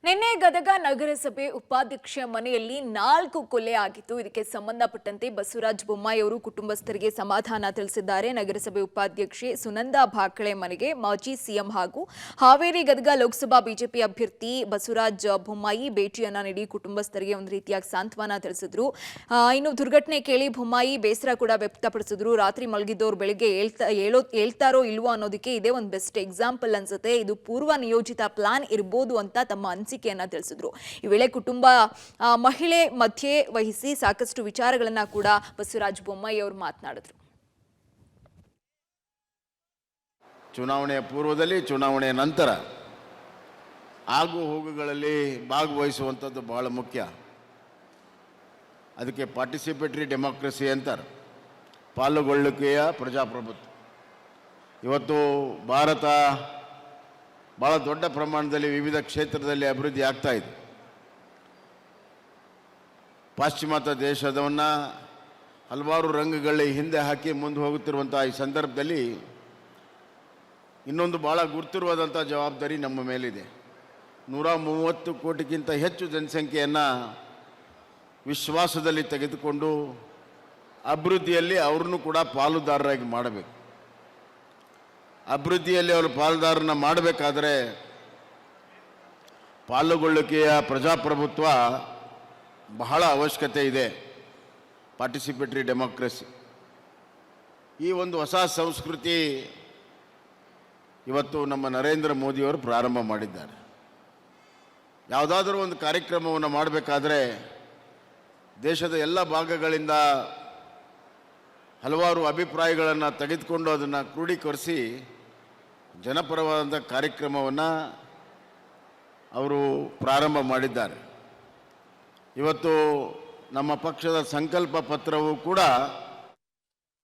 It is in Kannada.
ನಿನ್ನೆ ಗದಗ ನಗರಸಭೆ ಉಪಾಧ್ಯಕ್ಷ ಮನೆಯಲ್ಲಿ 4 ಕೊಲೆ ಆಗಿತ್ತು. ಇದಕ್ಕೆ ಸಂಬಂಧಪಟ್ಟಂತೆ ಬಸವರಾಜ ಬೊಮ್ಮಾಯಿ ಅವರು ಕುಟುಂಬಸ್ಥರಿಗೆ ಸಮಾಧಾನ ತಿಳಿಸಿದ್ದಾರೆ. ನಗರಸಭೆ ಉಪಾಧ್ಯಕ್ಷೆ ಸುನಂದಾ ಭಾಕಳೆ ಮನೆಗೆ ಮಾಜಿ ಸಿಎಂ ಹಾಗೂ ಹಾವೇರಿ ಗದಗ ಲೋಕಸಭಾ ಬಿಜೆಪಿ ಅಭ್ಯರ್ಥಿ ಬಸವರಾಜ ಬೊಮ್ಮಾಯಿ ಭೇಟಿಯನ್ನ ನೀಡಿ ಕುಟುಂಬಸ್ಥರಿಗೆ ಒಂದು ರೀತಿಯಾಗಿ ಸಾಂತ್ವನ ತಿಳಿಸಿದ್ರು. ಇನ್ನು ದುರ್ಘಟನೆ ಕೇಳಿ ಬೊಮ್ಮಾಯಿ ಬೇಸರ ಕೂಡ ವ್ಯಕ್ತಪಡಿಸಿದ್ರು. ರಾತ್ರಿ ಮಲಗಿದ್ದವರು ಬೆಳಗ್ಗೆ ಹೇಳ್ತಾರೋ ಇಲ್ವೋ ಅನ್ನೋದಕ್ಕೆ ಇದೇ ಒಂದು ಬೆಸ್ಟ್ ಎಕ್ಸಾಂಪಲ್ ಅನ್ಸುತ್ತೆ. ಇದು ಪೂರ್ವ ನಿಯೋಜಿತ ಪ್ಲಾನ್ ಇರಬಹುದು ಅಂತ ತಮ್ಮ ಅನಿಸಿಕೆಯನ್ನ ತಿಳಿಸಿದ್ರು. ಈ ವೇಳೆ ಕುಟುಂಬ ಮಹಿಳೆ ಮಧ್ಯೆ ವಹಿಸಿ ಸಾಕಷ್ಟು ವಿಚಾರಗಳನ್ನ ಕೂಡ ಬಸವರಾಜ ಬೊಮ್ಮಾಯಿ ಅವರು ಮಾತನಾಡಿದ್ರು. ಚುನಾವಣೆಯ ಪೂರ್ವದಲ್ಲಿ, ಚುನಾವಣೆಯ ನಂತರ ಆಗು ಹೋಗುಗಳಲ್ಲಿ ಭಾಗವಹಿಸುವಂಥದ್ದು ಬಹಳ ಮುಖ್ಯ. ಅದಕ್ಕೆ ಪಾರ್ಟಿಸಿಪೇಟರಿ ಡೆಮಾಕ್ರಸಿ ಅಂತಾರೆ, ಪಾಲುಗೊಳ್ಳುವಿಕೆಯ ಪ್ರಜಾಪ್ರಭುತ್ವ. ಇವತ್ತು ಭಾರತ ಭಾಳ ದೊಡ್ಡ ಪ್ರಮಾಣದಲ್ಲಿ ವಿವಿಧ ಕ್ಷೇತ್ರದಲ್ಲಿ ಅಭಿವೃದ್ಧಿ ಆಗ್ತಾ ಇದೆ. ಪಾಶ್ಚಿಮಾತ್ಯ ದೇಶದವನ್ನು ಹಲವಾರು ರಂಗಗಳಲ್ಲಿ ಹಿಂದೆ ಹಾಕಿ ಮುಂದೆ ಹೋಗುತ್ತಿರುವಂಥ ಈ ಸಂದರ್ಭದಲ್ಲಿ ಇನ್ನೊಂದು ಭಾಳ ಗುರುತಿರುವಾದಂಥ ಜವಾಬ್ದಾರಿ ನಮ್ಮ ಮೇಲಿದೆ. 130 ಕೋಟಿಗಿಂತ ಹೆಚ್ಚು ಜನಸಂಖ್ಯೆಯನ್ನು ವಿಶ್ವಾಸದಲ್ಲಿ ತೆಗೆದುಕೊಂಡು ಅಭಿವೃದ್ಧಿಯಲ್ಲಿ ಅವ್ರನ್ನೂ ಕೂಡ ಪಾಲುದಾರರಾಗಿ ಮಾಡಬೇಕು. ಅಭಿವೃದ್ಧಿಯಲ್ಲಿ ಅವರು ಪಾಲುದಾರನ ಮಾಡಬೇಕಾದರೆ ಪಾಲುಗೊಳ್ಳುವಿಕೆಯ ಪ್ರಜಾಪ್ರಭುತ್ವ ಬಹಳ ಅವಶ್ಯಕತೆ ಇದೆ. ಪಾರ್ಟಿಸಿಪೇಟರಿ ಡೆಮಾಕ್ರಸಿ ಈ ಒಂದು ಹೊಸ ಸಂಸ್ಕೃತಿ ಇವತ್ತು ನಮ್ಮ ನರೇಂದ್ರ ಮೋದಿಯವರು ಪ್ರಾರಂಭ ಮಾಡಿದ್ದಾರೆ. ಯಾವುದಾದ್ರೂ ಒಂದು ಕಾರ್ಯಕ್ರಮವನ್ನು ಮಾಡಬೇಕಾದ್ರೆ ದೇಶದ ಎಲ್ಲ ಭಾಗಗಳಿಂದ ಹಲವಾರು ಅಭಿಪ್ರಾಯಗಳನ್ನು ತೆಗೆದುಕೊಂಡು ಅದನ್ನು ಕ್ರೋಢೀಕರಿಸಿ ಜನಪರವಾದಂಥ ಕಾರ್ಯಕ್ರಮವನ್ನು ಅವರು ಪ್ರಾರಂಭ ಮಾಡಿದ್ದಾರೆ. ಇವತ್ತು ನಮ್ಮ ಪಕ್ಷದ ಸಂಕಲ್ಪ ಪತ್ರವು ಕೂಡ